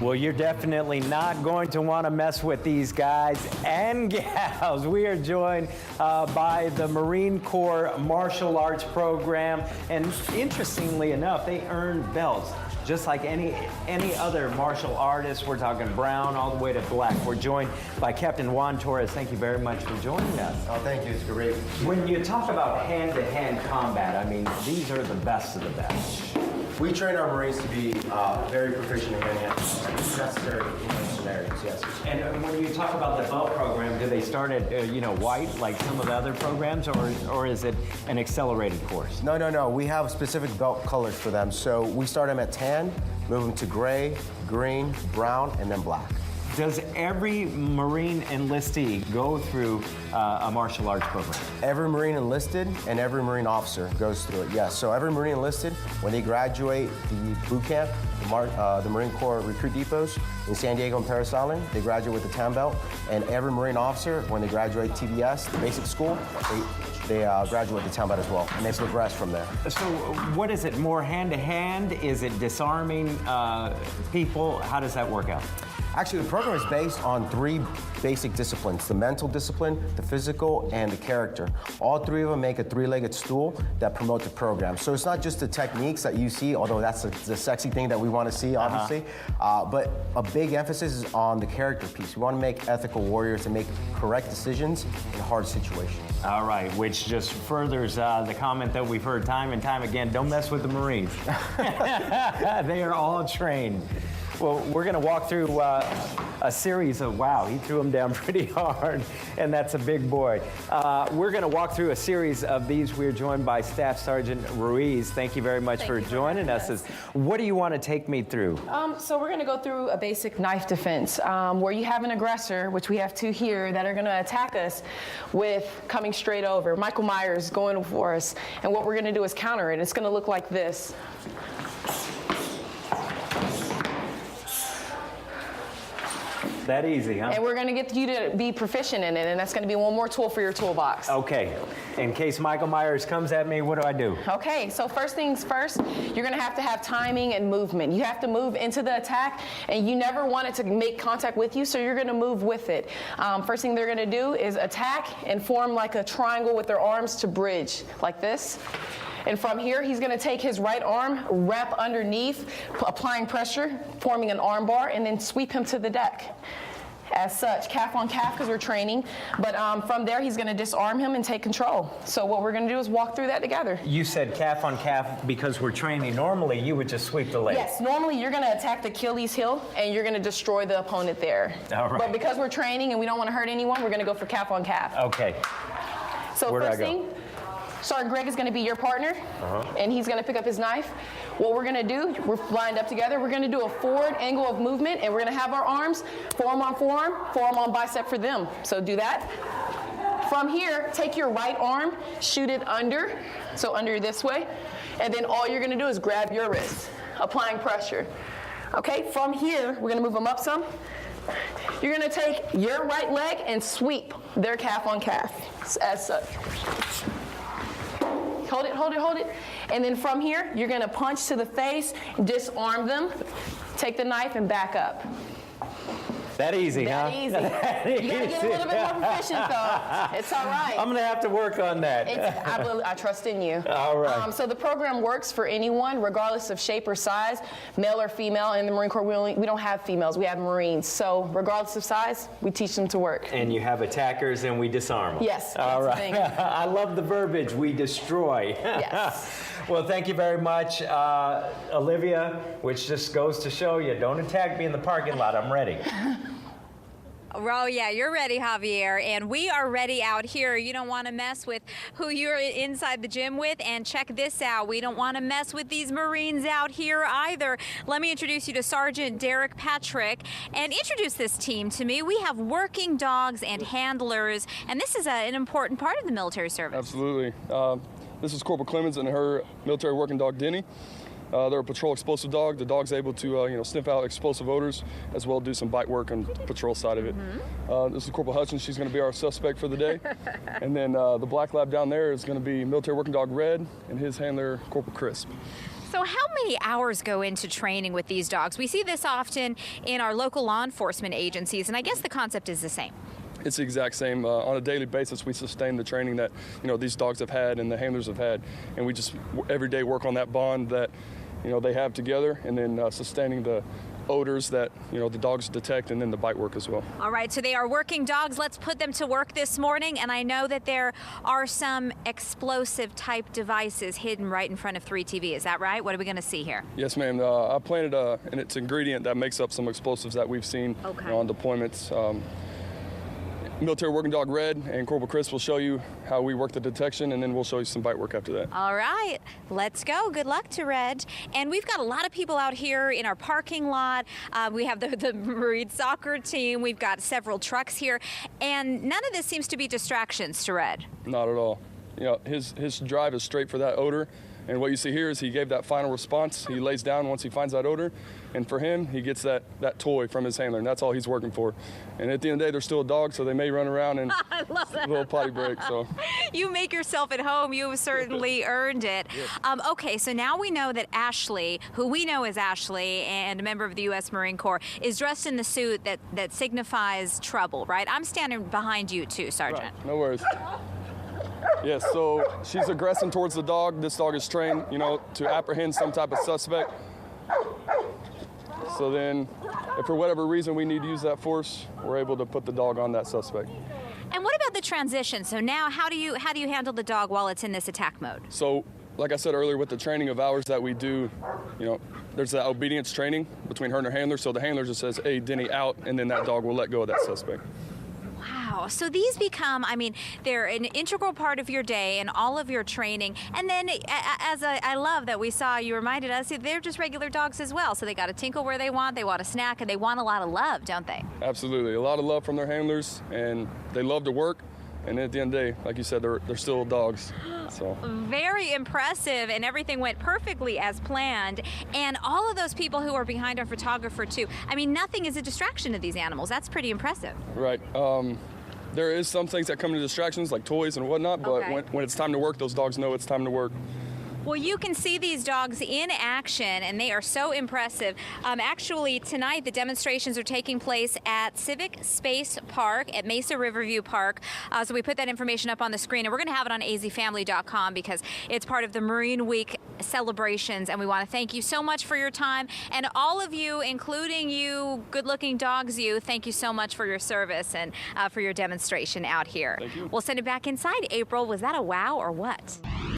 Well, you're definitely not going to want to mess with these guys and gals. We are joined by the Marine Corps Martial Arts Program, and interestingly enough, they earn belts just like any other martial artist. We're talking brown all the way to black. We're joined by Captain Juan Torres. Thank you very much for joining us. Oh, thank you. It's great. When you talk about hand-to-hand combat, I mean, these are the best of the best. We train our Marines to be very proficient in hand-to-hand. It's necessary in those scenarios, yes. And when you talk about the belt program, do they start at white like some of the other programs, or is it an accelerated course? No. We have specific belt colors for them. So we start them at tan, move them to gray, green, brown, and then black. Does every Marine enlistee go through a martial arts program? Every Marine enlisted and every Marine officer goes through it, yes. So every Marine enlisted, when they graduate the boot camp, the Marine Corps recruit depots in San Diego and Parris Island, they graduate with the tan belt. And every Marine officer, when they graduate TBS, the basic school, they graduate the tan belt as well, and they progress from there. So what is it, more hand-to-hand? Is it disarming people? How does that work out? Actually, the program is based on 3 basic disciplines: the mental discipline, the physical, and the character. All 3 of them make a 3-legged stool that promote the program. So it's not just the techniques that you see, although that's the sexy thing that we want to see, obviously, but a big emphasis is on the character piece. We want to make ethical warriors and make correct decisions in hard situations. All right, which just furthers the comment that we've heard time and time again: don't mess with the Marines. They are all trained. Well, we're going to walk through a series of, wow, he threw him down pretty hard, and that's a big boy. We're going to walk through a series of these. We're joined by Staff Sergeant Ruiz. Thank you very much for joining us. What do you want to take me through? So we're going to go through a basic knife defense where you have an aggressor, which we have 2 here, that are going to attack us with coming straight over. Michael Myers going for us, and what we're going to do is counter it. It's going to look like this. That easy, huh? And we're going to get you to be proficient in it, and that's going to be one more tool for your toolbox. Okay. In case Michael Myers comes at me, what do I do? Okay, so first things first, you're going to have timing and movement. You have to move into the attack, and you never want it to make contact with you, so you're going to move with it. First thing they're going to do is attack and form like a triangle with their arms to bridge, like this. And from here, he's going to take his right arm, wrap underneath, applying pressure, forming an arm bar, and then sweep him to the deck. As such, calf on calf, because we're training. But from there, he's going to disarm him and take control. So what we're going to do is walk through that together. You said calf on calf because we're training. Normally, you would just sweep the leg. Yes, normally you're going to attack the Achilles heel, and you're going to destroy the opponent there. All right. But because we're training and we don't want to hurt anyone, we're going to go for calf on calf. Okay. So where first thing, Sergeant Greg is going to be your partner, and he's going to pick up his knife. What we're going to do, we're lined up together, we're going to do a forward angle of movement, and we're going to have our arms, forearm on forearm, forearm on bicep for them. So do that. From here, take your right arm, shoot it under, so under this way, and then all you're going to do is grab your wrist, applying pressure. Okay, from here, we're going to move them up some. You're going to take your right leg and sweep their calf on calf, as such. Hold it, hold it, hold it. And then from here, you're going to punch to the face, disarm them, take the knife, and back up. That easy, that huh? Easy. You got to get a little bit more proficient, though. It's all right. I'm going to have to work on that. I trust in you. All right. So the program works for anyone, regardless of shape or size, male or female. In the Marine Corps, we don't have females. We have Marines. So regardless of size, we teach them to work. And you have attackers, and we disarm them. Yes. All right. I love the verbiage. We destroy. Yes. Well, thank you very much, Olivia, which just goes to show you, don't attack me in the parking lot. I'm ready. Oh, yeah, you're ready, Javier, and we are ready out here. You don't want to mess with who you're inside the gym with, and check this out. We don't want to mess with these Marines out here either. Let me introduce you to Sergeant Derek Patrick and introduce this team to me. We have working dogs and handlers, and this is an important part of the military service. Absolutely. This is Corporal Clemens and her military working dog, Denny. They're a patrol explosive dog. The dog's able to sniff out explosive odors, as well as do some bite work on the patrol side of it. This is Corporal Hutchins. She's going to be our suspect for the day. And then the black lab down there is going to be military working dog Red, and his handler, Corporal Crisp. So how many hours go into training with these dogs? We see this often in our local law enforcement agencies, and I guess the concept is the same. It's the exact same. On a daily basis, we sustain the training that these dogs have had and the handlers have had, and we just every day work on that bond that they have together, and then sustaining the odors that the dogs detect, and then the bite work as well. All right, so they are working dogs. Let's put them to work this morning, and I know that there are some explosive type devices hidden right in front of 3TV. Is that right? What are we going to see here? Yes, ma'am. I planted and it's ingredient that makes up some explosives that we've seen on deployments. Military working dog Red and Corporal Chris will show you how we work the detection, and then we'll show you some bite work after that. All right, let's go. Good luck to Red. And we've got a lot of people out here in our parking lot. We have the Marine soccer team. We've got several trucks here, and none of this seems to be distractions to Red. Not at all. His drive is straight for that odor. And what you see here is he gave that final response. He lays down once he finds that odor. And for him, he gets that toy from his handler, and that's all he's working for. And at the end of the day, they're still a dog, so they may run around and I love that. a little potty break. So you make yourself at home. You have certainly earned it. Okay, so now we know that Ashley, who we know as Ashley and a member of the U.S. Marine Corps, is dressed in the suit that signifies trouble, right? I'm standing behind you too, Sergeant. Right. No worries. Yes, so she's aggressing towards the dog. This dog is trained, to apprehend some type of suspect. So then, if for whatever reason we need to use that force, we're able to put the dog on that suspect. And what about the transition? So now, how do you handle the dog while it's in this attack mode? So, like I said earlier, with the training of ours that we do, there's that obedience training between her and her handler. So the handler just says, "Hey, Denny, out," and then that dog will let go of that suspect. Wow. So these become, they're an integral part of your day and all of your training. And then, I love that we saw, you reminded us, they're just regular dogs as well. So they got to tinkle where they want a snack, and they want a lot of love, don't they? Absolutely. A lot of love from their handlers, and they love to work. And at the end of the day, like you said, they're still dogs. So very impressive, and everything went perfectly as planned. And all of those people who are behind our photographer too. Nothing is a distraction to these animals. That's pretty impressive. Right. There is some things that come to distractions, like toys and whatnot, but when it's time to work, those dogs know it's time to work. Well, you can see these dogs in action, and they are so impressive. Actually, tonight the demonstrations are taking place at Civic Space Park at Mesa Riverview Park. So we put that information up on the screen, and we're going to have it on azfamily.com because it's part of the Marine Week celebrations. And we want to thank you so much for your time, and all of you, including you, good-looking dogs, thank you so much for your service and for your demonstration out here. Thank you. We'll send it back inside. April, was that a wow or what?